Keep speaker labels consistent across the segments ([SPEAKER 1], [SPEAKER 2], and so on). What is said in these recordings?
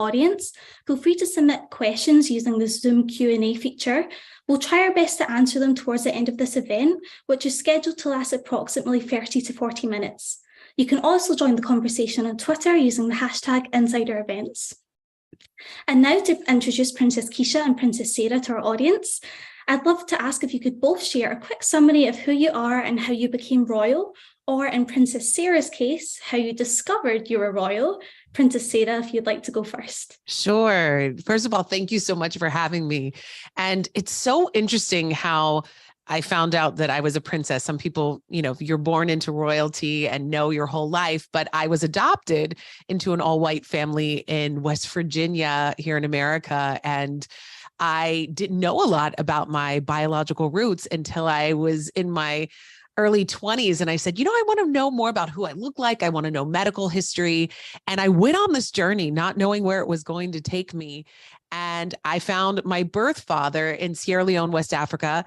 [SPEAKER 1] audience, feel free to submit questions using the Zoom Q&A feature. We'll try our best to answer them towards the end of this event, which is scheduled to last approximately 30 to 40 minutes. You can also join the conversation on Twitter using the hashtag #InsiderEvents. And now to introduce Princess Keisha and Princess Sarah to our audience, I'd love to ask if you could both share a quick summary of who you are and how you became royal, or in Princess Sarah's case, how you discovered you were royal. Princess Sarah, if you'd like to go first.
[SPEAKER 2] Sure. First of all, thank you so much for having me. And it's so interesting how I found out that I was a princess. Some people, you're born into royalty and know your whole life, but I was adopted into an all-white family in West Virginia here in America. And I didn't know a lot about my biological roots until I was in my early 20s. And I said, I want to know more about who I look like. I want to know medical history. And I went on this journey, not knowing where it was going to take me. And I found my birth father in Sierra Leone, West Africa.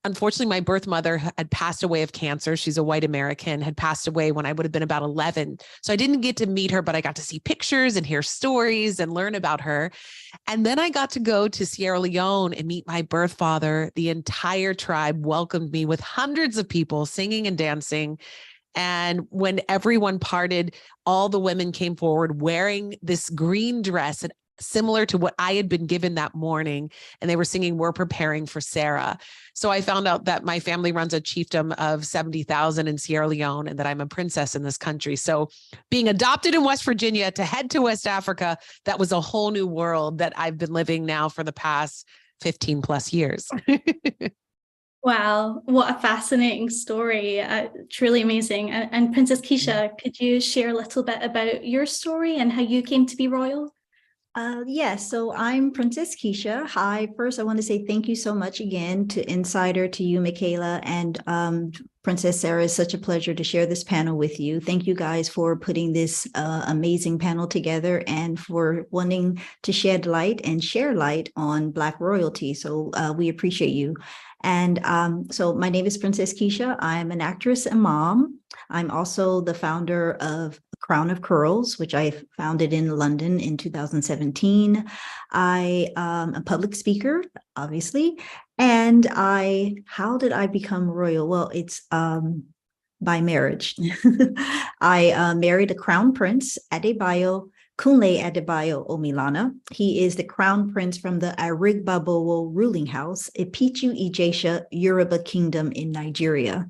[SPEAKER 2] Unfortunately, my birth mother had passed away of cancer. She's a white American, had passed away when I would have been about 11. So I didn't get to meet her, but I got to see pictures and hear stories and learn about her. And then I got to go to Sierra Leone and meet my birth father. The entire tribe welcomed me with hundreds of people singing and dancing. And when everyone parted, all the women came forward wearing this green dress and similar to what I had been given that morning. And they were singing, "We're preparing for Sarah." So I found out that my family runs a chiefdom of 70,000 in Sierra Leone and that I'm a princess in this country. So being adopted in West Virginia to head to West Africa, that was a whole new world that I've been living now for the past 15 plus years.
[SPEAKER 1] Wow, what a fascinating story. Truly amazing. And Princess Keisha, could you share a little bit about your story and how you came to be royal?
[SPEAKER 3] Yes, so I'm Princess Keisha. Hi, first I want to say thank you so much again to Insider, to you, Mikhaila, and Princess Sarah. It's such a pleasure to share this panel with you. Thank you guys for putting this amazing panel together and for wanting to shed light and share light on Black royalty. So we appreciate you. And so my name is Princess Keisha. I'm an actress and mom. I'm also the founder of Crown of Curls, which I founded in London in 2017. I am a public speaker, obviously. And how did I become royal? Well, it's by marriage. I married a crown prince, Adebayo Kunle Adebayo Omilana. He is the crown prince from the Arigbabowo ruling house, Ipichu Ijesha Yoruba Kingdom in Nigeria.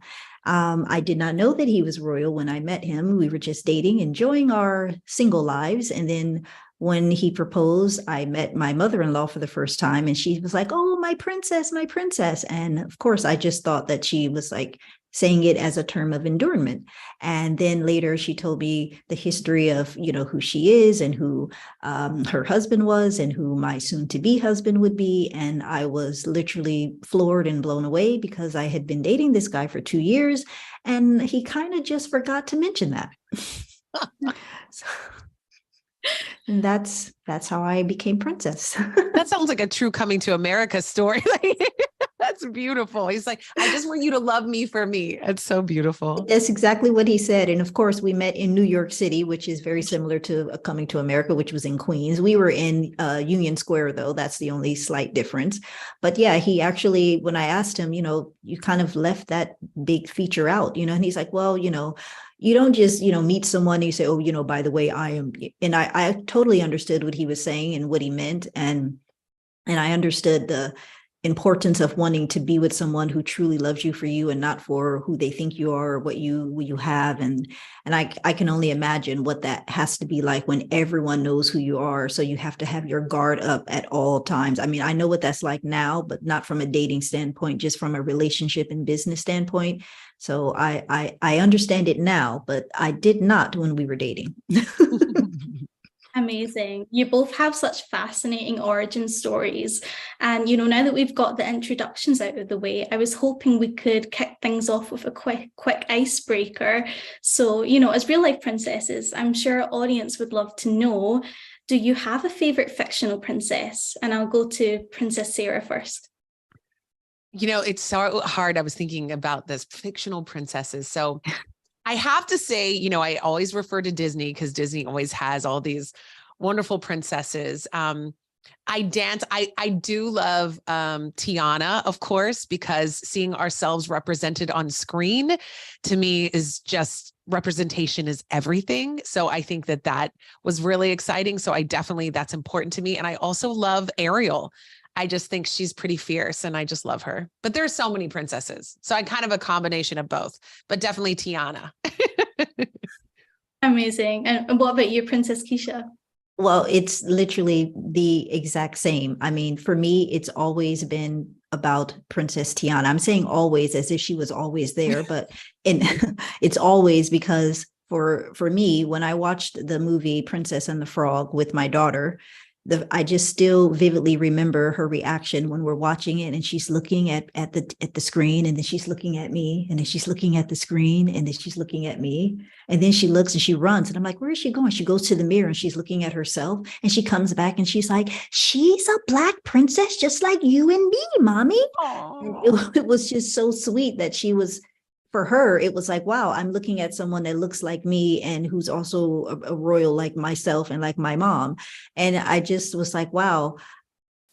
[SPEAKER 3] I did not know that he was royal when I met him. We were just dating, enjoying our single lives. And then when he proposed, I met my mother-in-law for the first time, and she was like, "Oh, my princess, my princess." And of course, I just thought that she was like saying it as a term of endearment. And then later she told me the history of, who she is and who her husband was and who my soon-to-be husband would be. And I was literally floored and blown away because I had been dating this guy for 2 years and he kind of just forgot to mention that. And that's how I became princess.
[SPEAKER 2] That sounds like a true coming to America story. That's beautiful. He's like, "I just want you to love me for me." It's so beautiful.
[SPEAKER 3] That's exactly what he said. And of course, we met in New York City, which is very similar to Coming to America, which was in Queens. We were in Union Square, though. That's the only slight difference. But yeah, he actually, when I asked him, you kind of left that big feature out, and he's like, "Well, you don't just, meet someone and you say, oh, by the way, I am." And I totally understood what he was saying and what he meant. And I understood the importance of wanting to be with someone who truly loves you for you and not for who they think you are or what you have. And I can only imagine what that has to be like when everyone knows who you are. So you have to have your guard up at all times. I mean, I know what that's like now, but not from a dating standpoint, just from a relationship and business standpoint. So I understand it now, but I did not when we were dating.
[SPEAKER 1] Amazing. You both have such fascinating origin stories. And, now that we've got the introductions out of the way, I was hoping we could kick things off with a quick icebreaker. So, as real life princesses, I'm sure our audience would love to know, do you have a favorite fictional princess? And I'll go to Princess Sarah first.
[SPEAKER 2] It's so hard. I was thinking about this fictional princesses. So I have to say, I always refer to Disney because Disney always has all these wonderful princesses. I dance. I do love Tiana, of course, because seeing ourselves represented on screen to me is just representation is everything. So I think that was really exciting. So that's important to me. And I also love Ariel. I just think she's pretty fierce and I just love her. But there's so many princesses. So I kind of a combination of both, but definitely Tiana.
[SPEAKER 1] Amazing. And what about you, Princess Keisha?
[SPEAKER 3] Well, it's literally the exact same. I mean, for me, it's always been about Princess Tiana. I'm saying always as if she was always there, but it's always because for me, when I watched the movie Princess and the Frog with my daughter, I just still vividly remember her reaction when we're watching it and she's looking at the screen, and then she's looking at me, and then she's looking at the screen, and then she's looking at me, and then she looks and she runs, and I'm like, where is she going? She goes to the mirror and she's looking at herself, and she comes back and she's like, she's a Black princess just like you and me, mommy. It was just so sweet that she was. For her, it was like, wow, I'm looking at someone that looks like me and who's also a royal like myself and like my mom. And I just was like, wow,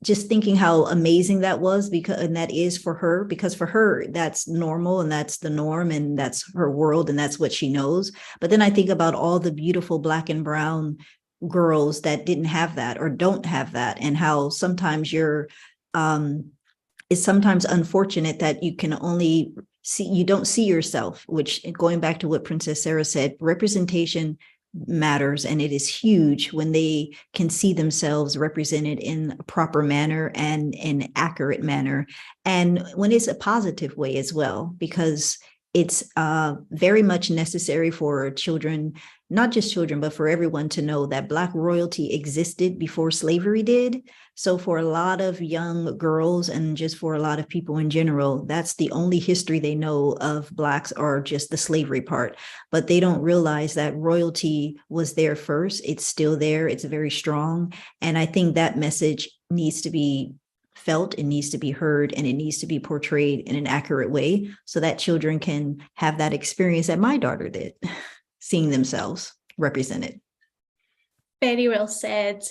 [SPEAKER 3] just thinking how amazing that was, because, and that is for her, because for her, that's normal and that's the norm and that's her world and that's what she knows. But then I think about all the beautiful Black and brown girls that didn't have that or don't have that, and how sometimes it's sometimes unfortunate that you can only you don't see yourself, which, going back to what Princess Sarah said, representation matters, and it is huge when they can see themselves represented in a proper manner and in accurate manner, and when it's a positive way as well, because it's very much necessary for children, not just children, but for everyone to know that Black royalty existed before slavery did. So for a lot of young girls and just for a lot of people in general, that's the only history they know of Blacks, or just the slavery part. But they don't realize that royalty was there first. It's still there. It's very strong. And I think that message needs to be felt, it needs to be heard, and it needs to be portrayed in an accurate way so that children can have that experience that my daughter did, seeing themselves represented.
[SPEAKER 1] Very well said.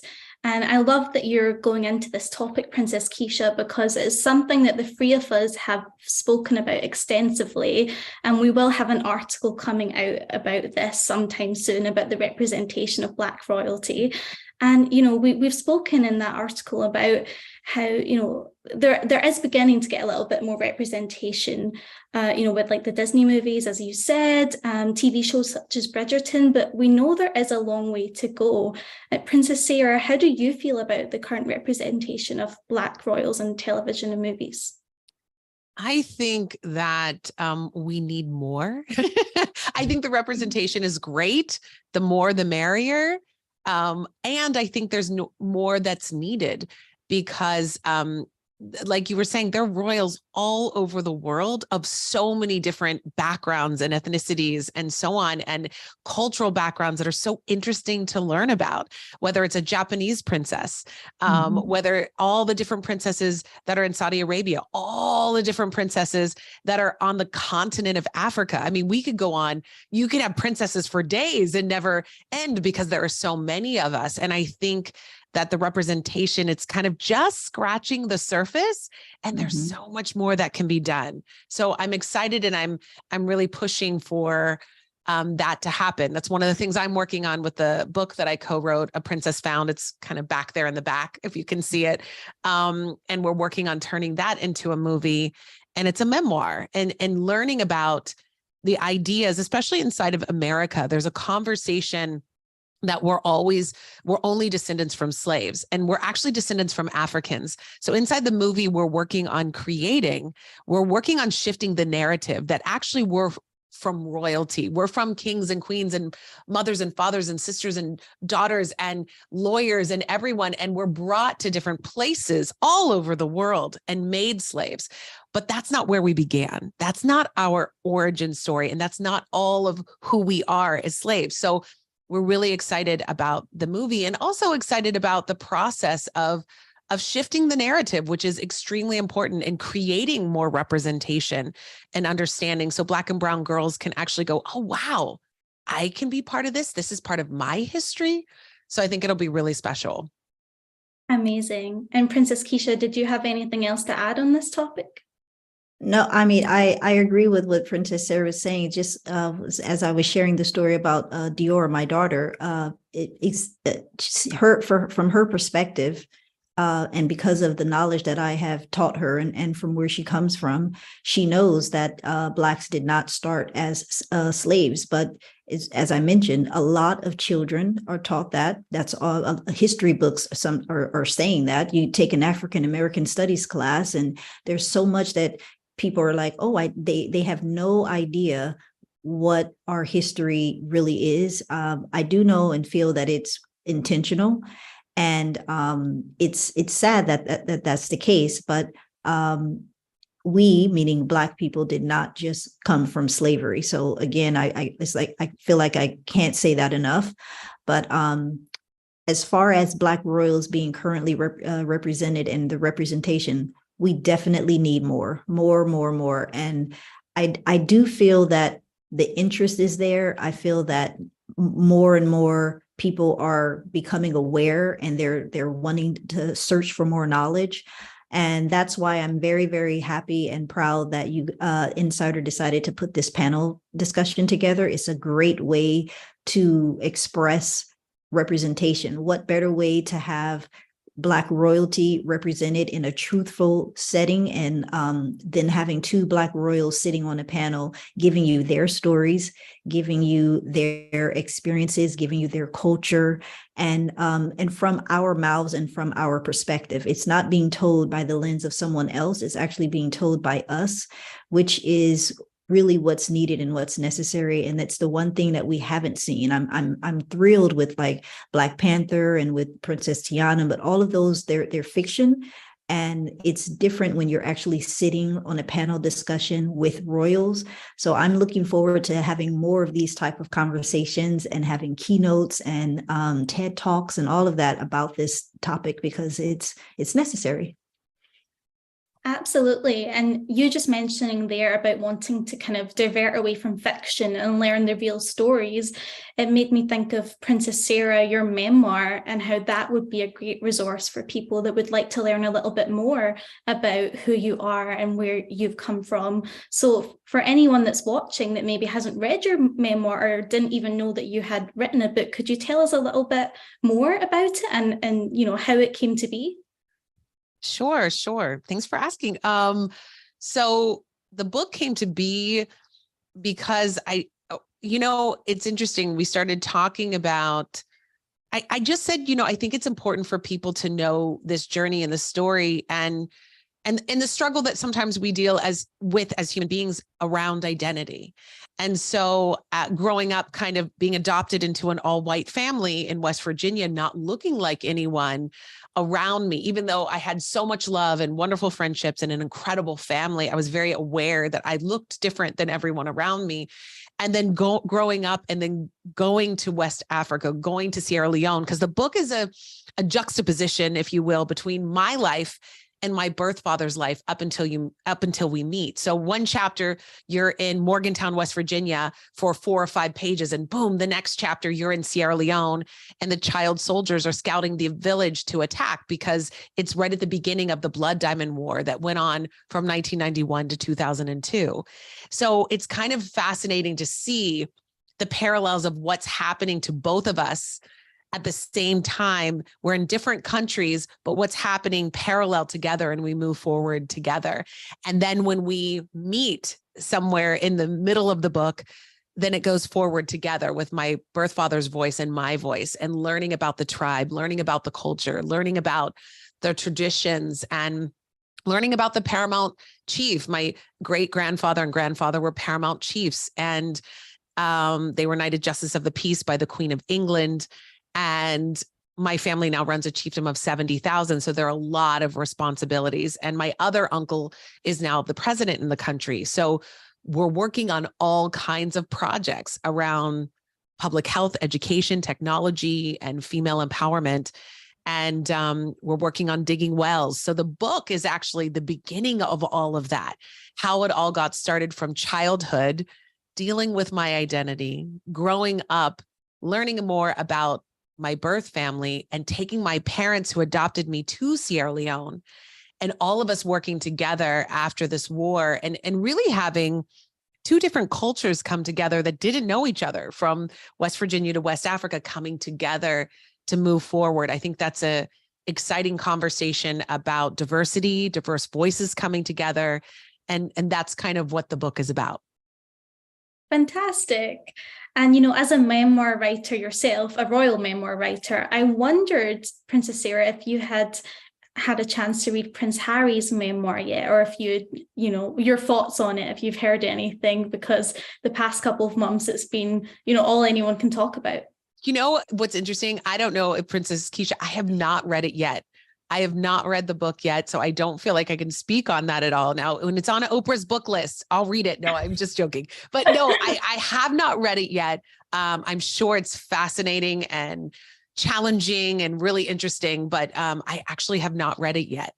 [SPEAKER 1] And I love that you're going into this topic, Princess Keisha, because it's something that the three of us have spoken about extensively. And we will have an article coming out about this sometime soon, about the representation of Black royalty. And, we've spoken in that article about how, there is beginning to get a little bit more representation, with like the Disney movies, as you said, TV shows such as Bridgerton, but we know there is a long way to go. Princess Sarah, how do you feel about the current representation of Black royals in television and movies?
[SPEAKER 2] I think that we need more. I think the representation is great. The more, the merrier. And I think there's more that's needed, because like you were saying, there are royals all over the world of so many different backgrounds and ethnicities and so on, and cultural backgrounds that are so interesting to learn about, whether it's a Japanese princess, whether all the different princesses that are in Saudi Arabia, all the different princesses that are on the continent of Africa. I mean, we could go on, you could have princesses for days and never end, because there are so many of us. And I think that the representation, it's kind of just scratching the surface, and there's so much more that can be done. So I'm excited, and I'm really pushing for that to happen. That's one of the things I'm working on with the book that I co-wrote, A Princess Found. It's kind of back there in the back, if you can see it. And we're working on turning that into a movie, and it's a memoir, and learning about the ideas, especially inside of America. There's a conversation that we're only descendants from slaves, and we're actually descendants from Africans. So inside the movie, we're working on shifting the narrative that actually we're from royalty. We're from kings and queens and mothers and fathers and sisters and daughters and lawyers and everyone. And we're brought to different places all over the world and made slaves. But that's not where we began. That's not our origin story. And that's not all of who we are as slaves. So we're really excited about the movie, and also excited about the process of shifting the narrative, which is extremely important in creating more representation and understanding. So Black and brown girls can actually go, oh, wow, I can be part of this. This is part of my history. So I think it'll be really special.
[SPEAKER 1] Amazing. And Princess Keisha, did you have anything else to add on this topic?
[SPEAKER 3] No, I mean, I agree with what Princess Sarah was saying. Just as I was sharing the story about Dior, my daughter, it's from her perspective, and because of the knowledge that I have taught her and from where she comes from, she knows that Blacks did not start as slaves, but as I mentioned, a lot of children are taught that. That's all history books. Some are saying that. You take an African American studies class, and there's so much that people are like, oh, they have no idea what our history really is. I do know and feel that it's intentional, and it's sad that that's the case. But we, meaning Black people, did not just come from slavery. So again, it's like I feel like I can't say that enough. But as far as Black royals being currently represented and the representation, we definitely need more. And I do feel that the interest is there. I feel that more and more people are becoming aware, and they're wanting to search for more knowledge. And that's why I'm very, very happy and proud that you, Insider, decided to put this panel discussion together. It's a great way to express representation. What better way to have Black royalty represented in a truthful setting, and then having two Black royals sitting on a panel, giving you their stories, giving you their experiences, giving you their culture, and from our mouths and from our perspective. It's not being told by the lens of someone else. It's actually being told by us, which is really what's needed and what's necessary. And that's the one thing that we haven't seen. I'm thrilled with like Black Panther and with Princess Tiana, but all of those, they're fiction. And it's different when you're actually sitting on a panel discussion with royals. So I'm looking forward to having more of these type of conversations and having keynotes and TED Talks and all of that about this topic, because it's necessary.
[SPEAKER 1] Absolutely. And you just mentioning there about wanting to kind of divert away from fiction and learn the real stories, it made me think of Princess Sarah, your memoir, and how that would be a great resource for people that would like to learn a little bit more about who you are and where you've come from. So for anyone that's watching that maybe hasn't read your memoir or didn't even know that you had written a book, could you tell us a little bit more about it and you know, how it came to be?
[SPEAKER 2] Sure. Thanks for asking. So the book came to be because it's interesting. We started talking about, I just said, I think it's important for people to know this journey and the story and the struggle that sometimes we deal with as human beings around identity. And so growing up, kind of being adopted into an all-white family in West Virginia, not looking like anyone around me, even though I had so much love and wonderful friendships and an incredible family, I was very aware that I looked different than everyone around me. And then growing up and then going to West Africa, going to Sierra Leone, because the book is a juxtaposition, if you will, between my life and my birth father's life up until we meet. So one chapter, you're in Morgantown, West Virginia for 4 or 5 pages, and boom, the next chapter, you're in Sierra Leone, and the child soldiers are scouting the village to attack because it's right at the beginning of the Blood Diamond War that went on from 1991 to 2002. So it's kind of fascinating to see the parallels of what's happening to both of us at the same time. We're in different countries, but what's happening parallel together, and we move forward together. And then when we meet somewhere in the middle of the book, then it goes forward together with my birth father's voice and my voice, and learning about the tribe, learning about the culture, learning about their traditions, and learning about the paramount chief. My great grandfather and grandfather were paramount chiefs, and they were Knighted Justice of the Peace by the Queen of England. And my family now runs a chiefdom of 70,000. So there are a lot of responsibilities. And my other uncle is now the president in the country. So we're working on all kinds of projects around public health, education, technology, and female empowerment. And we're working on digging wells. So the book is actually the beginning of all of that, how it all got started from childhood, dealing with my identity, growing up, learning more about my birth family and taking my parents who adopted me to Sierra Leone, and all of us working together after this war, and really having two different cultures come together that didn't know each other, from West Virginia to West Africa, coming together to move forward. I think that's a exciting conversation about diversity, diverse voices coming together. And that's kind of what the book is about.
[SPEAKER 1] Fantastic. And, as a memoir writer yourself, a royal memoir writer, I wondered, Princess Sarah, if you had a chance to read Prince Harry's memoir yet, or if your thoughts on it, if you've heard anything, because the past couple of months, it's been, all anyone can talk about.
[SPEAKER 2] What's interesting? I don't know if Princess Keisha, I have not read it yet. I have not read the book yet, so I don't feel like I can speak on that at all. Now, when it's on Oprah's book list, I'll read it. No, I'm just joking. But no, I have not read it yet. I'm sure it's fascinating and challenging and really interesting, but I actually have not read it yet.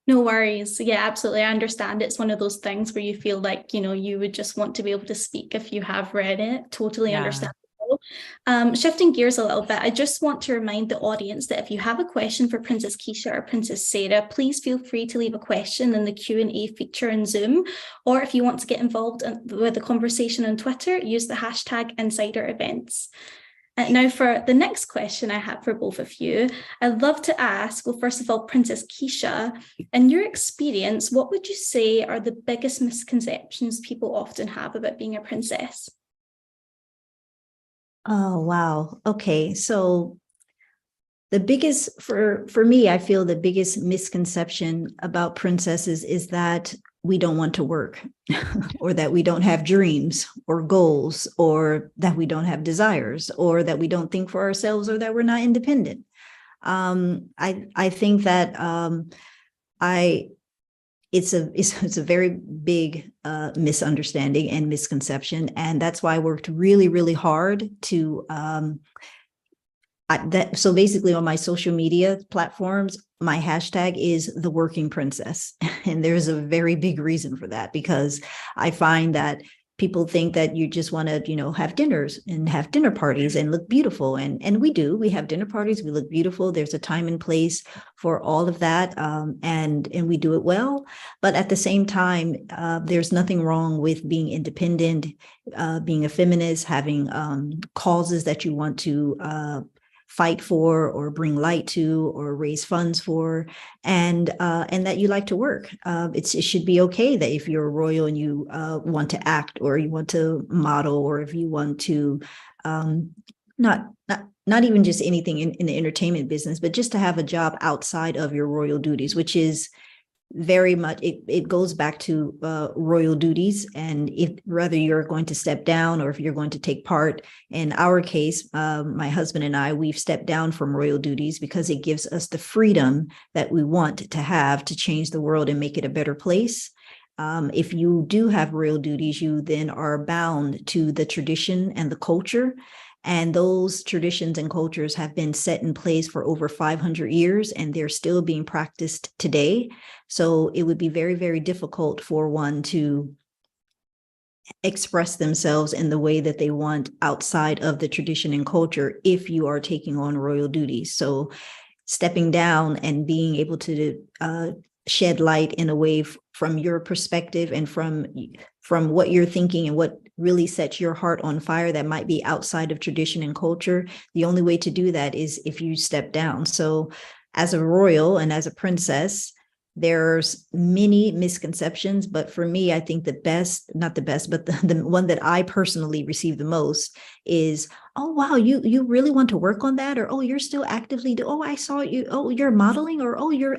[SPEAKER 1] No worries. Yeah, absolutely. I understand. It's one of those things where you feel like, you would just want to be able to speak if you have read it. Totally understand. Shifting gears a little bit, I just want to remind the audience that if you have a question for Princess Keisha or Princess Sarah, please feel free to leave a question in the Q&A feature in Zoom, or if you want to get involved with the conversation on Twitter, use the hashtag #InsiderEvents. Now, for the next question I have for both of you, I'd love to ask, well, first of all, Princess Keisha, in your experience, what would you say are the biggest misconceptions people often have about being a princess?
[SPEAKER 3] Oh, wow. Okay. So the biggest, for me, I feel the biggest misconception about princesses is that we don't want to work or that we don't have dreams or goals, or that we don't have desires, or that we don't think for ourselves, or that we're not independent. I think that it's a very big misunderstanding and misconception. And that's why I worked really, really hard to so basically on my social media platforms, my hashtag is the working princess. And there's a very big reason for that, because I find that people think that you just want to, have dinners and have dinner parties and look beautiful. And we have dinner parties, we look beautiful. There's a time and place for all of that. And we do it well. But at the same time, there's nothing wrong with being independent, being a feminist, having causes that you want to fight for, or bring light to, or raise funds for, and that you like to work. It should be okay that if you're a royal and you want to act, or you want to model, or if you want to not even just anything in the entertainment business, but just to have a job outside of your royal duties, which is very much, it goes back to royal duties. And if whether you're going to step down or if you're going to take part, in our case, my husband and I, we've stepped down from royal duties because it gives us the freedom that we want to have to change the world and make it a better place. If you do have royal duties, you then are bound to the tradition and the culture. And those traditions and cultures have been set in place for over 500 years, and they're still being practiced today. So it would be very, very difficult for one to express themselves in the way that they want outside of the tradition and culture if you are taking on royal duties. So stepping down and being able to shed light in a way from your perspective and from what you're thinking and what really sets your heart on fire that might be outside of tradition and culture. The only way to do that is if you step down. So as a royal and as a princess, there's many misconceptions, but for me, I think not the best, but the one that I personally receive the most is, oh, wow, you really want to work on that? Or, oh, you're still actively I saw you, oh, you're modeling, or, oh, you're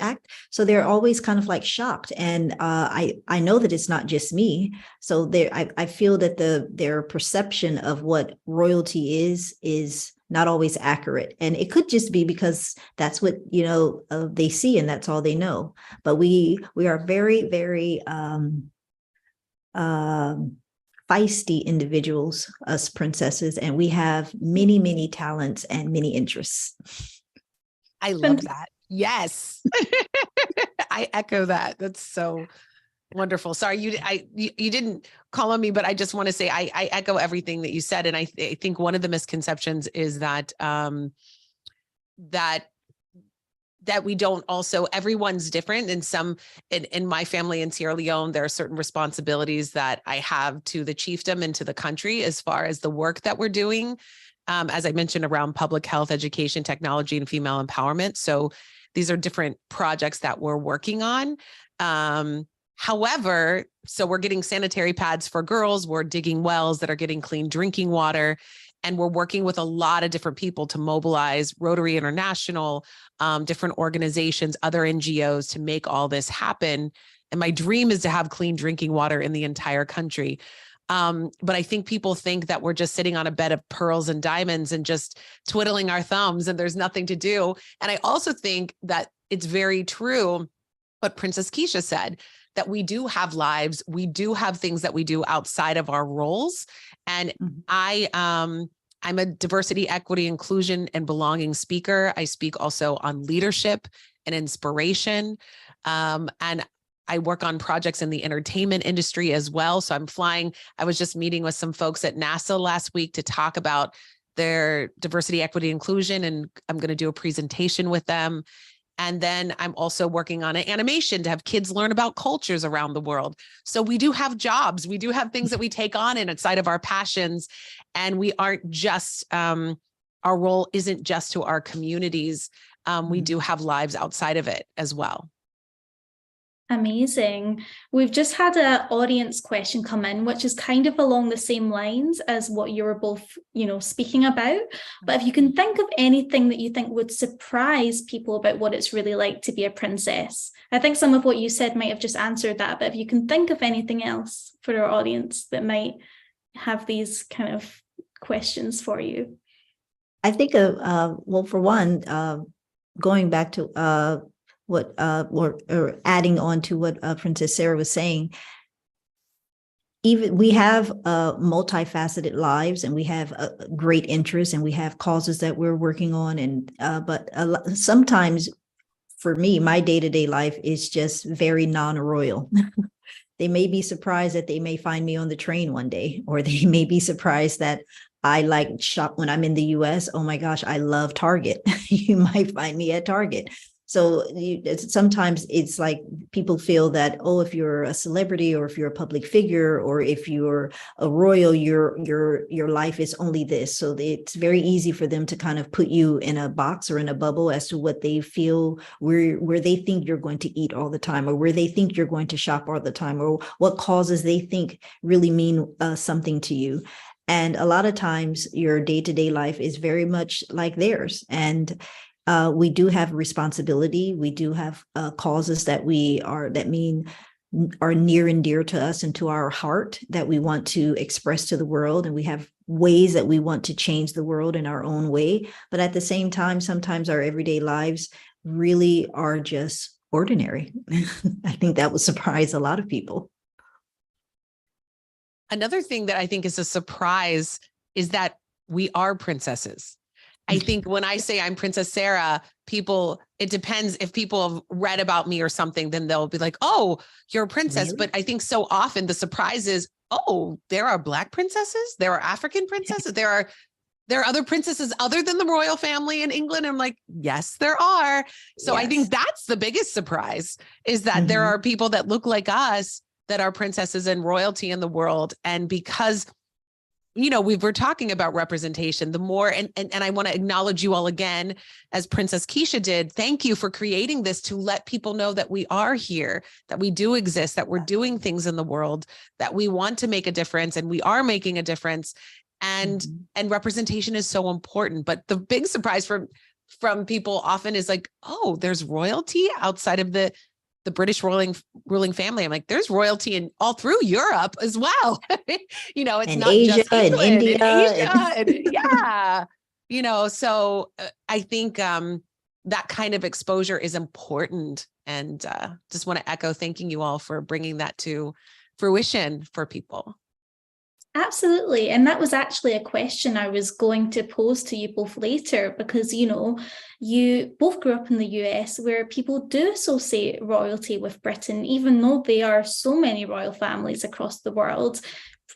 [SPEAKER 3] So they're always kind of like shocked. And I know that it's not just me. So I feel that their perception of what royalty is not always accurate. And it could just be because that's what, they see and that's all they know. But we are very, very feisty individuals, us princesses, and we have many, many talents and many interests.
[SPEAKER 2] I love that. Yes. I echo that. That's so Wonderful. Sorry, you didn't call on me, but I just want to say I echo everything that you said. And I think one of the misconceptions is that that we don't also, everyone's different. And some in my family in Sierra Leone, there are certain responsibilities that I have to the chiefdom and to the country as far as the work that we're doing. As I mentioned, around public health, education, technology, and female empowerment. So these are different projects that we're working on. However, so we're getting sanitary pads for girls, we're digging wells that are getting clean drinking water, and we're working with a lot of different people to mobilize Rotary International, different organizations, other NGOs to make all this happen. And my dream is to have clean drinking water in the entire country. But I think people think that we're just sitting on a bed of pearls and diamonds and just twiddling our thumbs and there's nothing to do. And I also think that it's very true what Princess Keisha said, that we do have lives, we do have things that we do outside of our roles. And I'm a diversity, equity, inclusion, and belonging speaker. I speak also on leadership and inspiration. And I work on projects in the entertainment industry as well. So I was just meeting with some folks at NASA last week to talk about their diversity, equity, inclusion, and I'm going to do a presentation with them. And then I'm also working on an animation to have kids learn about cultures around the world. So we do have jobs, we do have things that we take on inside of our passions. And we aren't just, our role isn't just to our communities. We do have lives outside of it as well.
[SPEAKER 1] Amazing. We've just had an audience question come in, which is kind of along the same lines as what you were both, speaking about. But if you can think of anything that you think would surprise people about what it's really like to be a princess. I think some of what you said might have just answered that, but if you can think of anything else for our audience that might have these kind of questions for you.
[SPEAKER 3] I think, for one, going back to what or adding on to what Princess Sarah was saying, even we have multifaceted lives and we have great interests and we have causes that we're working on, and but sometimes for me, my day-to-day life is just very non-royal. They may be surprised that they may find me on the train one day, or they may be surprised that I like shop when I'm in the US. Oh my gosh, I love Target. You might find me at Target. So sometimes it's like people feel that, oh, if you're a celebrity or if you're a public figure or if you're a royal, your life is only this. So it's very easy for them to kind of put you in a box or in a bubble as to what they feel, where they think you're going to eat all the time, or where they think you're going to shop all the time, or what causes they think really mean something to you. And a lot of times your day-to-day life is very much like theirs. And we do have responsibility. We do have causes that are near and dear to us and to our heart that we want to express to the world. And we have ways that we want to change the world in our own way. But at the same time, sometimes our everyday lives really are just ordinary. I think that would surprise a lot of people.
[SPEAKER 2] Another thing that I think is a surprise is that we are princesses. I think when I say I'm Princess Sarah, it depends if people have read about me or something, then they'll be like, oh, you're a princess. Really? But I think so often the surprise is, oh, there are Black princesses, there are African princesses, there are other princesses other than the royal family in England. I'm like, yes, there are. So yes. I think that's the biggest surprise, is that there are people that look like us that are princesses and royalty in the world. And because we were talking about representation, the more, and I want to acknowledge you all again, as Princess Keisha did. Thank you for creating this to let people know that we are here, that we do exist, that we're doing things in the world, that we want to make a difference, and we are making a difference. And representation is so important. But the big surprise from people often is like, oh, there's royalty outside of the British ruling family. I'm like, there's royalty in all through Europe as well. It's
[SPEAKER 3] and
[SPEAKER 2] not
[SPEAKER 3] Asia,
[SPEAKER 2] just England,
[SPEAKER 3] and India,
[SPEAKER 2] and Asia, yeah. So I think that kind of exposure is important. And just want to echo thanking you all for bringing that to fruition for people.
[SPEAKER 1] Absolutely. And that was actually a question I was going to pose to you both later, because, you both grew up in the US, where people do associate royalty with Britain, even though there are so many royal families across the world.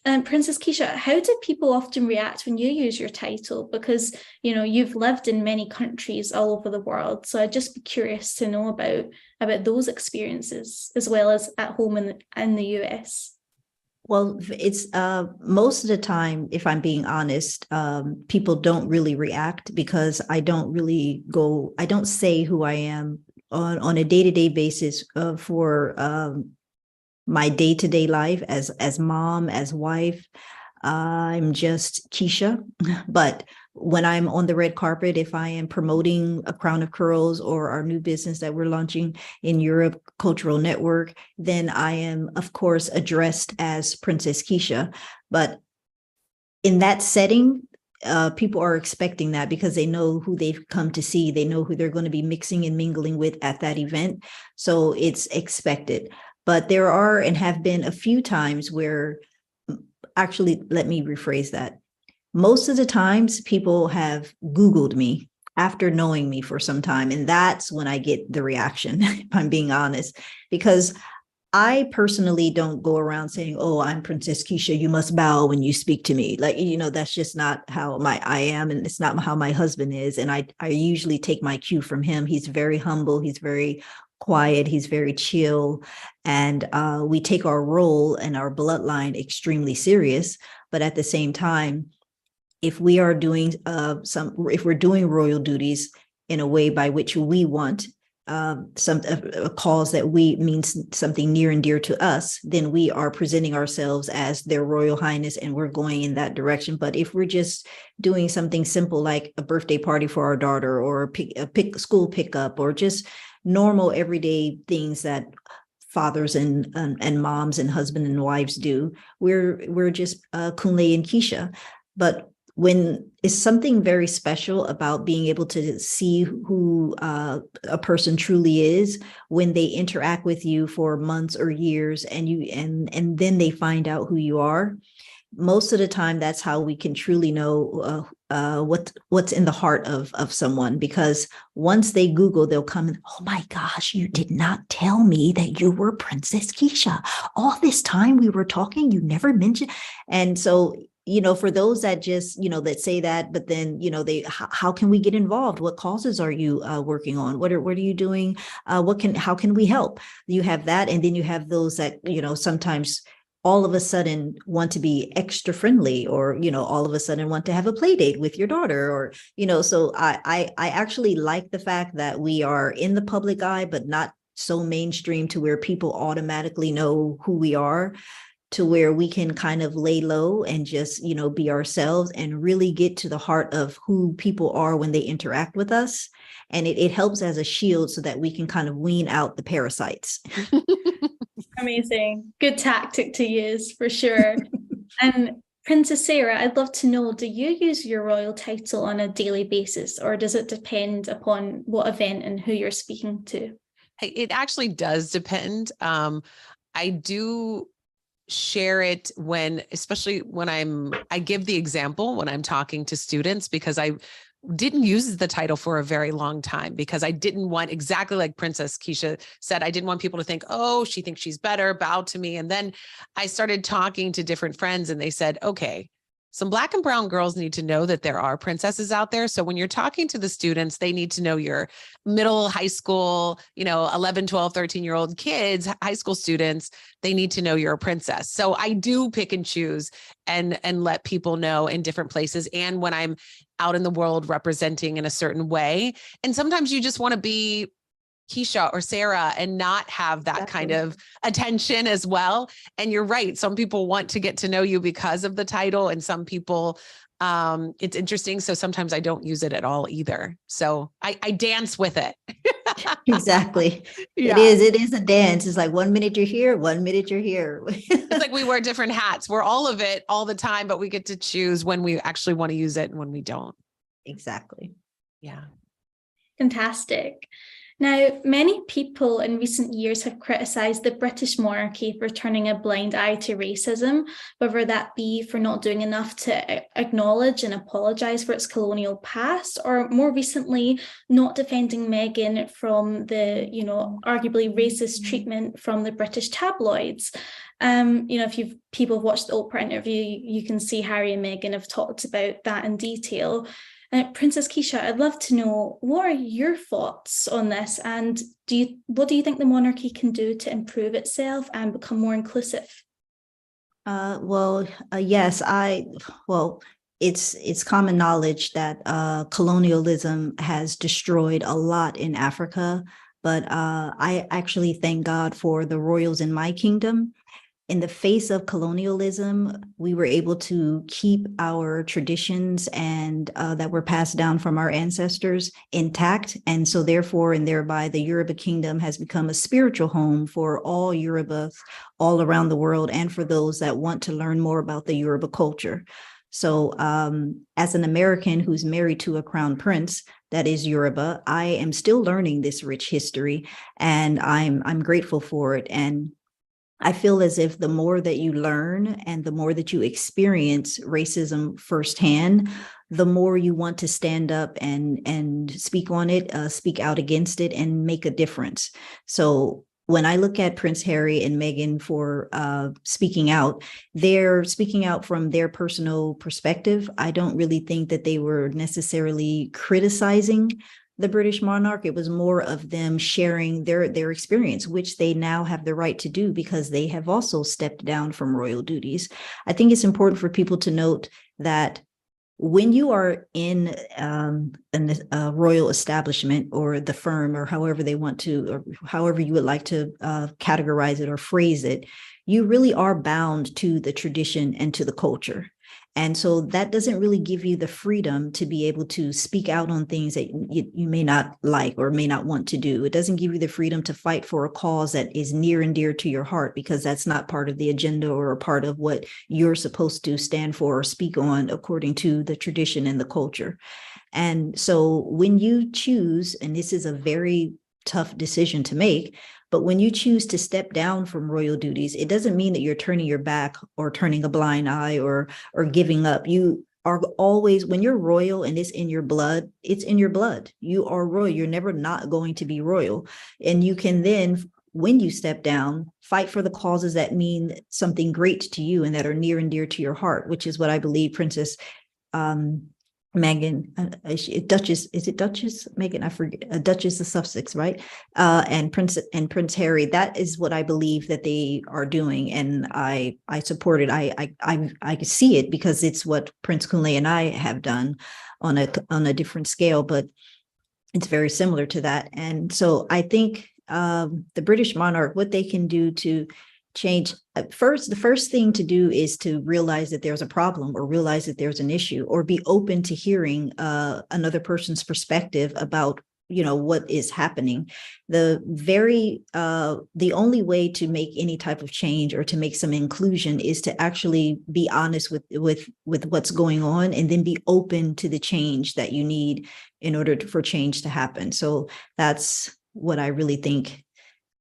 [SPEAKER 1] And Princess Keisha, how do people often react when you use your title? Because, you've lived in many countries all over the world. So I'd just be curious to know about those experiences, as well as at home in the US.
[SPEAKER 3] Well, it's most of the time, if I'm being honest, people don't really react because I don't say who I am on a day-to-day basis for my day-to-day life as mom, as wife. I'm just Keisha. But when I'm on the red carpet, if I am promoting a Crown of Curls or our new business that we're launching in Europe, Cultural Network, then I am, of course, addressed as Princess Keisha. But in that setting, people are expecting that because they know who they've come to see. They know who they're going to be mixing and mingling with at that event. So it's expected. But there are and have been a few times where, actually, let me rephrase that. Most of the times people have Googled me after knowing me for some time. And that's when I get the reaction, if I'm being honest, because I personally don't go around saying, oh, I'm Princess Keisha, you must bow when you speak to me. Like, that's just not how I am. And it's not how my husband is. And I usually take my cue from him. He's very humble. He's very quiet. He's very chill. And we take our role and our bloodline extremely serious. But at the same time, if we are doing if we're doing royal duties in a way by which we want a cause that means something near and dear to us, then we are presenting ourselves as their Royal Highness and we're going in that direction. But if we're just doing something simple like a birthday party for our daughter or a school pickup or just normal everyday things that fathers and moms and husband and wives do, we're just Kunle and Keisha. But when it's something very special about being able to see who a person truly is when they interact with you for months or years and then they find out who you are, most of the time that's how we can truly know what's in the heart of someone. Because once they Google, they'll come and, oh my gosh, you did not tell me that you were Princess Keisha. All this time we were talking, you never mentioned. And so for those that just, that say that, but then, how can we get involved? What causes are you working on? What are you doing? How can we help? You have that. And then you have those that, sometimes all of a sudden want to be extra friendly or, all of a sudden want to have a play date with your daughter or, so I actually like the fact that we are in the public eye, but not so mainstream to where people automatically know who we are, to where we can kind of lay low and just, be ourselves and really get to the heart of who people are when they interact with us. And it helps as a shield so that we can kind of wean out the parasites.
[SPEAKER 1] Amazing. Good tactic to use for sure. And Princess Sarah, I'd love to know, do you use your royal title on a daily basis, or does it depend upon what event and who you're speaking to?
[SPEAKER 2] It actually does depend. I do share it especially when I give the example when I'm talking to students, because I didn't use the title for a very long time because I didn't want, exactly like Princess Keisha said, I didn't want people to think, oh, she thinks she's better, bow to me. And then I started talking to different friends and they said, okay, some Black and brown girls need to know that there are princesses out there. So when you're talking to the students, they need to know your middle high school, 11, 12, 13-year-old kids, high school students, they need to know you're a princess. So I do pick and choose and let people know in different places. And when I'm out in the world representing in a certain way, and sometimes you just want to be Keisha or Sarah and not have that kind of attention as well. And you're right. Some people want to get to know you because of the title, and some people, it's interesting. So sometimes I don't use it at all either. So I dance with it.
[SPEAKER 3] Exactly.
[SPEAKER 2] Yeah.
[SPEAKER 3] It is a dance. It's like 1 minute you're here, 1 minute you're here.
[SPEAKER 2] It's like we wear different hats. We're all of it all the time, but we get to choose when we actually want to use it and when we don't.
[SPEAKER 3] Exactly.
[SPEAKER 2] Yeah.
[SPEAKER 1] Fantastic. Now, many people in recent years have criticised the British monarchy for turning a blind eye to racism, whether that be for not doing enough to acknowledge and apologise for its colonial past, or more recently, not defending Meghan from the, arguably racist treatment from the British tabloids. If people have watched the Oprah interview, you can see Harry and Meghan have talked about that in detail. Princess Keisha, I'd love to know, what are your thoughts on this, and what do you think the monarchy can do to improve itself and become more inclusive?
[SPEAKER 3] Yes, it's common knowledge that colonialism has destroyed a lot in Africa, but I actually thank God for the royals in my kingdom. In the face of colonialism, we were able to keep our traditions and that were passed down from our ancestors intact. And so therefore, and thereby, the Yoruba kingdom has become a spiritual home for all Yorubas all around the world, and for those that want to learn more about the Yoruba culture. So as an American who's married to a crown prince that is Yoruba, I am still learning this rich history, and I'm grateful for it. And I feel as if the more that you learn and the more that you experience racism firsthand, the more you want to stand up and speak on it, speak out against it, and make a difference. So when I look at Prince Harry and Meghan for speaking out, they're speaking out from their personal perspective. I don't really think that they were necessarily criticizing the British monarch. It was more of them sharing their experience, which they now have the right to do because they have also stepped down from royal duties. I think it's important for people to note that when you are in a royal establishment, or the firm, or however they want to, or however you would like to categorize it or phrase it, you really are bound to the tradition and to the culture. And so that doesn't really give you the freedom to be able to speak out on things that you may not like or may not want to do. It doesn't give you the freedom to fight for a cause that is near and dear to your heart, because that's not part of the agenda or a part of what you're supposed to stand for or speak on according to the tradition and the culture. And so when you choose, and this is a very tough decision to make, but when you choose to step down from royal duties, it doesn't mean that you're turning your back or turning a blind eye or giving up. You are always, when you're royal and it's in your blood, it's in your blood. You are royal. You're never not going to be royal. And you can then, when you step down, fight for the causes that mean something great to you and that are near and dear to your heart, which is what I believe Princess Meghan, Duchess, is it Duchess Meghan? I forget. Duchess of Sussex, right? And Prince Harry. That is what I believe that they are doing, and I support it. I see it because it's what Prince Kunle and I have done on a different scale, but it's very similar to that. And so I think the British monarch, what they can do to change, the first thing to do is to realize that there's a problem, or realize that there's an issue, or be open to hearing another person's perspective about what is happening. The only way to make any type of change or to make some inclusion is to actually be honest with what's going on, and then be open to the change that you need in order for change to happen. So that's what I really think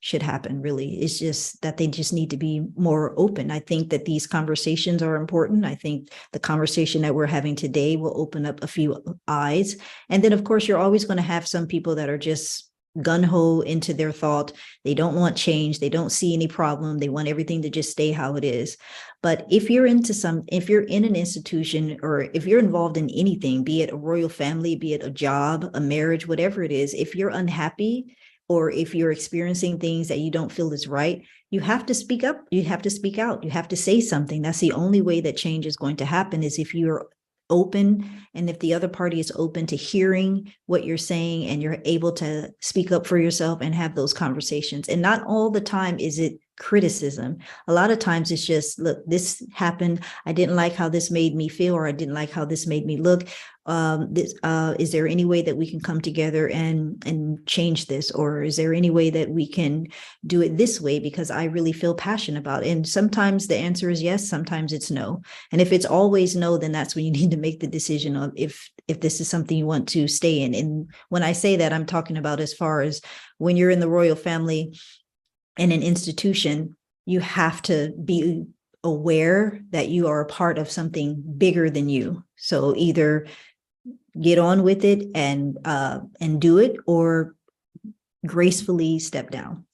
[SPEAKER 3] should happen. Really, it's just that they just need to be more open. I think that these conversations are important. I think the conversation that we're having today will open up a few eyes. And then, of course, you're always going to have some people that are just gun-ho into their thought. They don't want change. They don't see any problem. They want everything to just stay how it is. But if you're in an institution, or if you're involved in anything, be it a royal family, be it a job, a marriage, whatever it is, if you're unhappy, or if you're experiencing things that you don't feel is right, you have to speak up. You have to speak out. You have to say something. That's the only way that change is going to happen, is if you're open, and if the other party is open to hearing what you're saying, and you're able to speak up for yourself and have those conversations. And not all the time is it criticism. A lot of times it's just, look, this happened. I didn't like how this made me feel, or I didn't like how this made me look. Is there any way that we can come together and change this? Or is there any way that we can do it this way? Because I really feel passionate about it. And sometimes the answer is yes, sometimes it's no. And if it's always no, then that's when you need to make the decision of if this is something you want to stay in. And when I say that, I'm talking about as far as when you're in the royal family in an institution, you have to be aware that you are a part of something bigger than you. So either get on with it and do it, or gracefully step down.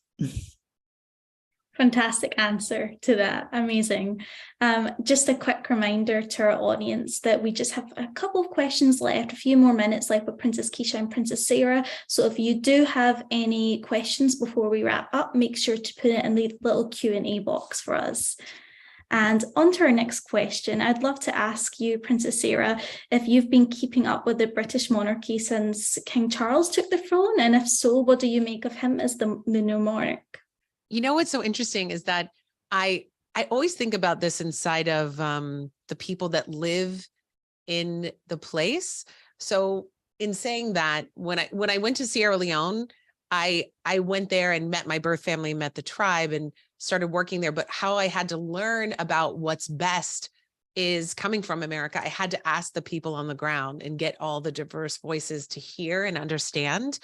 [SPEAKER 1] Fantastic answer to that. Amazing. Just a quick reminder to our audience that we just have a couple of questions left, a few more minutes left with Princess Keisha and Princess Sarah. So if you do have any questions before we wrap up, make sure to put it in the little Q&A box for us. And on to our next question. I'd love to ask you, Princess Sarah, if you've been keeping up with the British monarchy since King Charles took the throne, and if so, what do you make of him as the new monarch?
[SPEAKER 2] You know, what's so interesting is that I always think about this inside of the people that live in the place. So in saying that, when I went to Sierra Leone, I went there and met my birth family, met the tribe, and started working there. But how I had to learn about what's best is coming from America. I had to ask the people on the ground and get all the diverse voices to hear and understand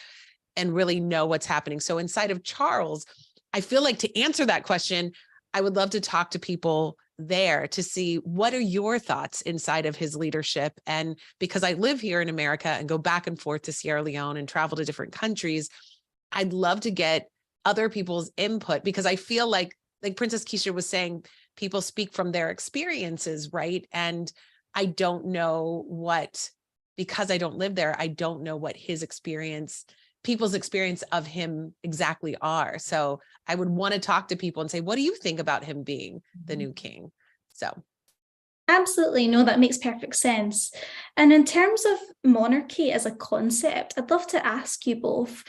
[SPEAKER 2] and really know what's happening. So inside of Charles, I feel like to answer that question, I would love to talk to people there to see what are your thoughts inside of his leadership. And because I live here in America and go back and forth to Sierra Leone and travel to different countries, I'd love to get other people's input, because I feel like Princess Keisha was saying, people speak from their experiences, right? And I don't know because I don't live there, I don't know what people's experience of him exactly are. So I would want to talk to people and say, what do you think about him being the new king? So.
[SPEAKER 1] Absolutely. No, that makes perfect sense. And in terms of monarchy as a concept, I'd love to ask you both,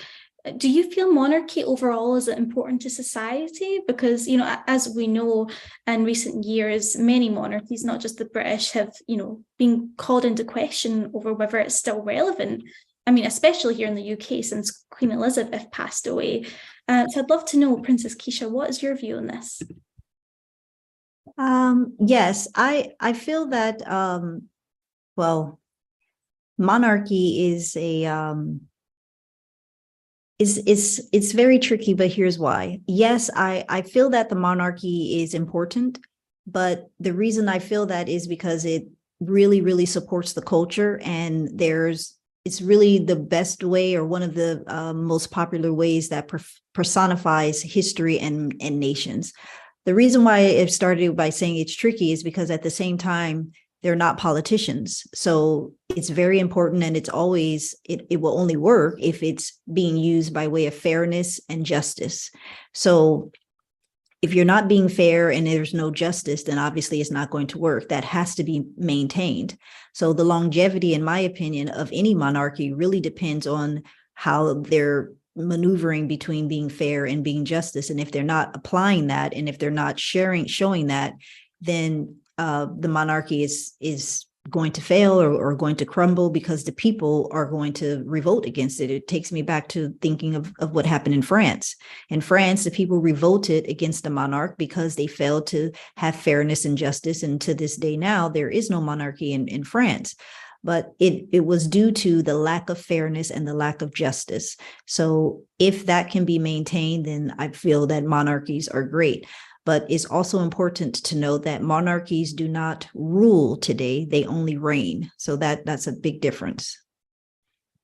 [SPEAKER 1] do you feel monarchy overall is important to society? Because, as we know, in recent years, many monarchies, not just the British, have, been called into question over whether it's still relevant. I mean, especially here in the UK, since Queen Elizabeth passed away. So I'd love to know, Princess Keisha, what is your view on this?
[SPEAKER 3] Yes, I feel that, monarchy is it's very tricky, but here's why. Yes, I feel that the monarchy is important, but the reason I feel that is because it really, really supports the culture, and it's really the best way, or one of the most popular ways that personifies history and nations. The reason why it started by saying it's tricky is because at the same time, they're not politicians. So it's very important, and it will only work if it's being used by way of fairness and justice. So if you're not being fair and there's no justice, then obviously it's not going to work. That has to be maintained. So the longevity, in my opinion, of any monarchy really depends on how they're maneuvering between being fair and being justice. And if they're not applying that, and if they're not showing that, then the monarchy is going to fail or going to crumble, because the people are going to revolt against it. It takes me back to thinking of what happened in France. In France, the people revolted against the monarch because they failed to have fairness and justice. And to this day now, there is no monarchy in France. But it was due to the lack of fairness and the lack of justice. So if that can be maintained, then I feel that monarchies are great. But it's also important to note that monarchies do not rule today, they only reign. So that's a big difference.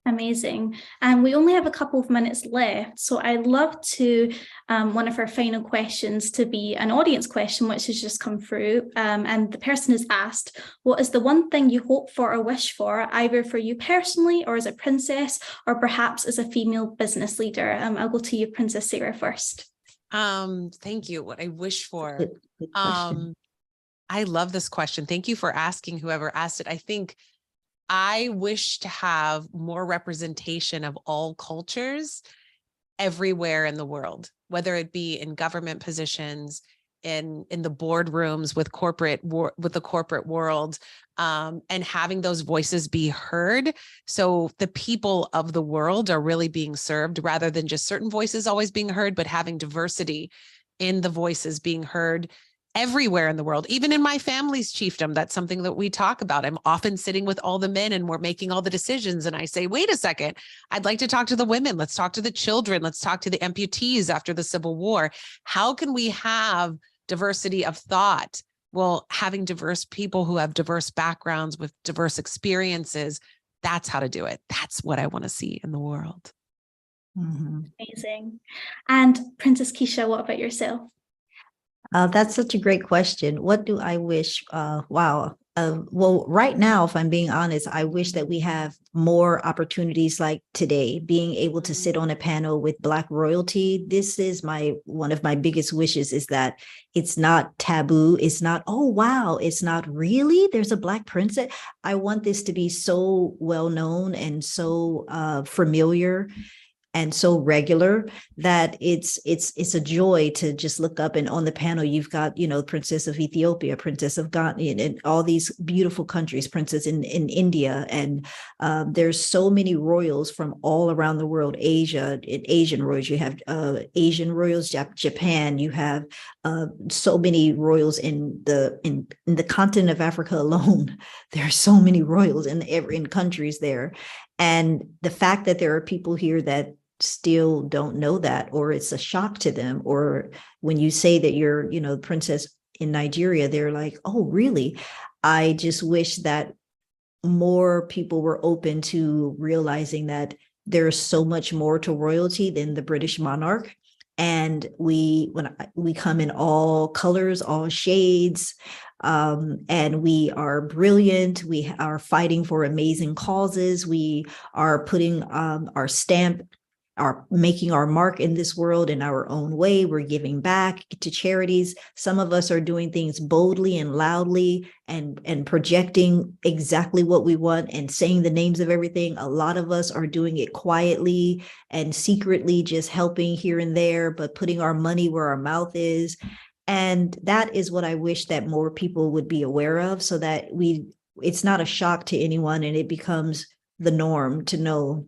[SPEAKER 1] Amazing. And we only have a couple of minutes left. So I'd love to, one of our final questions to be an audience question, which has just come through. And the person has asked, what is the one thing you hope for or wish for, either for you personally or as a princess, or perhaps as a female business leader? I'll go to you, Princess Sarah, first.
[SPEAKER 2] Thank you. What I wish for.
[SPEAKER 3] Good question.
[SPEAKER 2] I love this question. Thank you for asking whoever asked it. I think I wish to have more representation of all cultures everywhere in the world, whether it be in government positions, in the boardrooms with the corporate world, and having those voices be heard. So the people of the world are really being served, rather than just certain voices always being heard, but having diversity in the voices being heard everywhere in the world. Even in my family's chiefdom, that's something that we talk about. I'm often sitting with all the men and we're making all the decisions. And I say, wait a second, I'd like to talk to the women. Let's talk to the children. Let's talk to the amputees after the Civil War. How can we have diversity of thought? Well, having diverse people who have diverse backgrounds with diverse experiences, that's how to do it. That's what I want to see in the world.
[SPEAKER 3] Mm-hmm.
[SPEAKER 1] Amazing. And Princess Keisha, what about yourself?
[SPEAKER 3] That's such a great question. What do I wish? Wow. Well, right now, if I'm being honest, I wish that we have more opportunities like today, being able to sit on a panel with Black royalty. This is one of my biggest wishes, is that it's not taboo. It's not, oh, wow, it's not really, there's a Black princess. I want this to be so well known and so familiar and so regular that it's a joy to just look up, and on the panel you've got, Princess of Ethiopia, Princess of Ghana, and all these beautiful countries, Princess in India, and there's so many royals from all around the world. Asian royals, you have Asian royals, Japan, you have so many royals in the continent of Africa alone. There are so many royals in countries there, and the fact that there are people here that still don't know that, or it's a shock to them, or when you say that you're, princess in Nigeria, they're like, oh, really? I just wish that more people were open to realizing that there's so much more to royalty than the British monarch. And we come in all colors, all shades, and we are brilliant. We are fighting for amazing causes. We are putting our stamp, are making our mark in this world in our own way. We're giving back to charities. Some of us are doing things boldly and loudly and projecting exactly what we want and saying the names of everything. A lot of us are doing it quietly and secretly, just helping here and there, but putting our money where our mouth is. And that is what I wish that more people would be aware of, so that it's not a shock to anyone, and it becomes the norm to know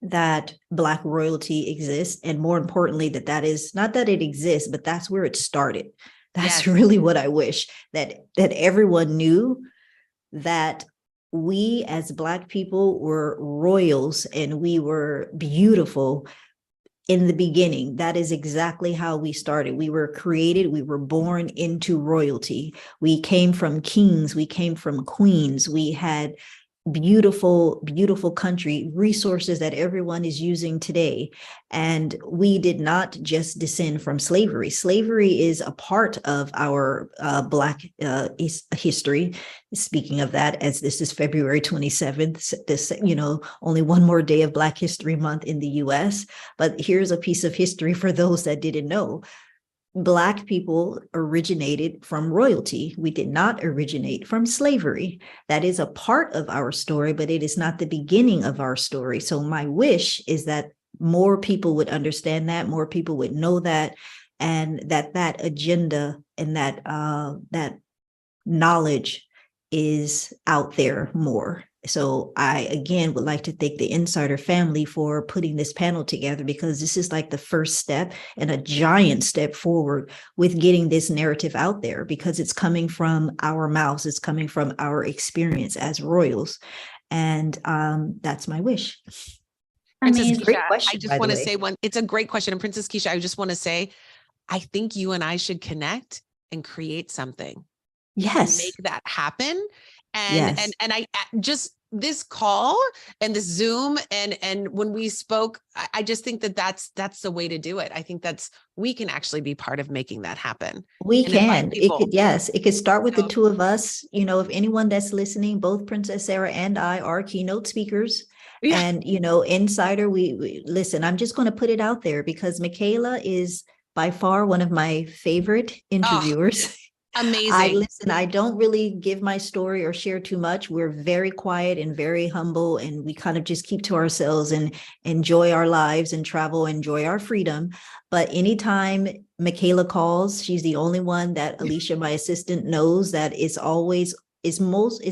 [SPEAKER 3] that Black royalty exists, and more importantly, that is not that it exists, but that's where it started. That's really what I wish, that everyone knew, that we as Black people were royals and we were beautiful in the beginning. That is exactly how we started. We were created, we were born into royalty. We came from kings, we came from queens, we had beautiful, beautiful country, resources that everyone is using today. And we did not just descend from slavery. Slavery is a part of our Black history. Speaking of that, as this is February 27th, this, only one more day of Black History Month in the US. But here's a piece of history for those that didn't know. Black people originated from royalty. We did not originate from slavery. That is a part of our story, but it is not the beginning of our story. So my wish is that more people would understand that, more people would know that, and that agenda and that knowledge is out there more. So I, again, would like to thank the Insider family for putting this panel together, because this is like the first step and a giant step forward with getting this narrative out there, because it's coming from our mouths. It's coming from our experience as royals. And that's my wish.
[SPEAKER 2] Princess
[SPEAKER 3] Great
[SPEAKER 2] Keisha,
[SPEAKER 3] question,
[SPEAKER 2] I just want to say it's a great question. And Princess Keisha, I just want to say, I think you and I should connect and create something.
[SPEAKER 3] Yes.
[SPEAKER 2] Make that happen. And I just, this call and this Zoom and when we spoke, I just think that's the way to do it. I think we can actually be part of making that happen.
[SPEAKER 3] We can. It could start with the two of us. If anyone that's listening, both Princess Sarah and I are keynote speakers. Yeah. And, Insider, we listen, I'm just going to put it out there, because Mikhaila is by far one of my favorite interviewers.
[SPEAKER 2] Amazing.
[SPEAKER 3] I don't really give my story or share too much. We're very quiet and very humble, and we kind of just keep to ourselves and enjoy our lives and travel, enjoy our freedom. But anytime Mikhaila calls, she's the only one that Alicia, my assistant, knows that it's always it's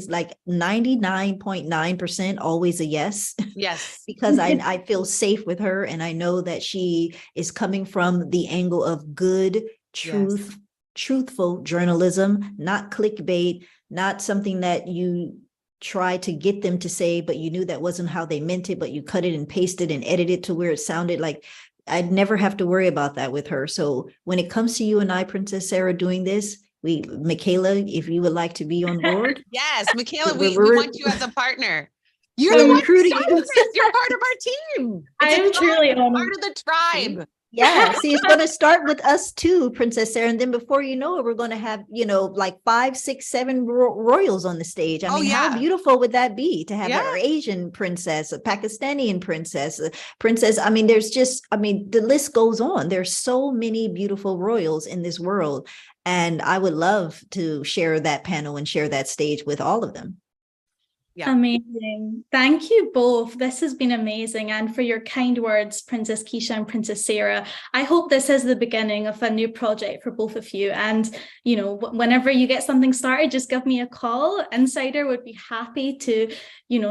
[SPEAKER 3] like 99.9% always a yes.
[SPEAKER 2] Yes.
[SPEAKER 3] Because I feel safe with her, and I know that she is coming from the angle of good truth, truthful journalism, not clickbait, not something that you try to get them to say, but you knew that wasn't how they meant it, but you cut it and pasted and edited it to where it sounded like. I'd never have to worry about that with her. So when it comes to you and I, Princess Sarah, doing this, Mikhaila, if you would like to be on board.
[SPEAKER 2] Yes, Mikhaila, we want you as a partner. You're
[SPEAKER 3] We're
[SPEAKER 2] the one who
[SPEAKER 3] recruiting
[SPEAKER 2] started
[SPEAKER 3] you.
[SPEAKER 2] this. You're part of our team.
[SPEAKER 1] I am truly honored.
[SPEAKER 2] Part of the tribe.
[SPEAKER 3] Yeah, see, it's going to start with us too, Princess Sarah, and then before you know it, we're going to have, like 5, 6, 7 royals on the stage. I mean, how beautiful would that be to have an Asian princess, a Pakistani princess, a princess? I mean, the list goes on. There's so many beautiful royals in this world, and I would love to share that panel and share that stage with all of them.
[SPEAKER 2] Yeah.
[SPEAKER 1] Amazing. Thank you both. This has been amazing. And for your kind words, Princess Keisha and Princess Sarah. I hope this is the beginning of a new project for both of you. And, whenever you get something started, just give me a call. Insider would be happy to,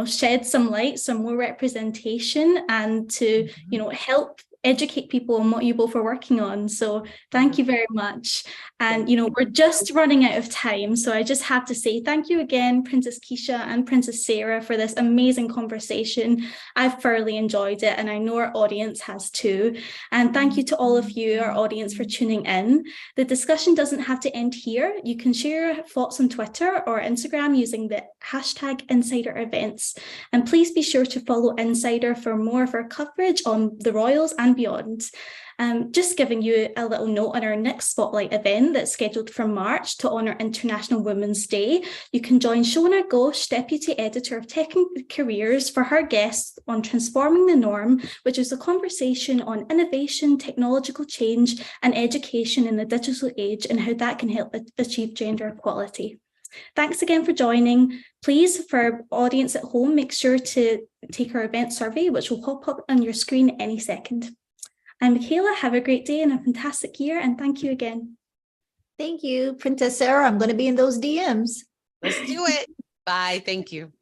[SPEAKER 1] shed some light, some more representation, and to, help educate people on what you both are working on. So thank you very much. And, we're just running out of time. So I just have to say thank you again, Princess Keisha and Princess Sarah, for this amazing conversation. I've thoroughly enjoyed it, and I know our audience has too. And thank you to all of you, our audience, for tuning in. The discussion doesn't have to end here. You can share your thoughts on Twitter or Instagram using the hashtag Insider Events. And please be sure to follow Insider for more of our coverage on the royals and beyond. Just giving you a little note on our next Spotlight event that's scheduled for March to honour International Women's Day. You can join Shona Ghosh, Deputy Editor of Tech and Careers, for her guest on Transforming the Norm, which is a conversation on innovation, technological change, and education in the digital age, and how that can help achieve gender equality. Thanks again for joining. Please, for our audience at home, make sure to take our event survey, which will pop up on your screen any second. I'm Mikhaila. Have a great day and a fantastic year, and thank you again.
[SPEAKER 3] Thank you, Princess Sarah. I'm going to be in those DMs.
[SPEAKER 2] Let's do it. Bye. Thank you.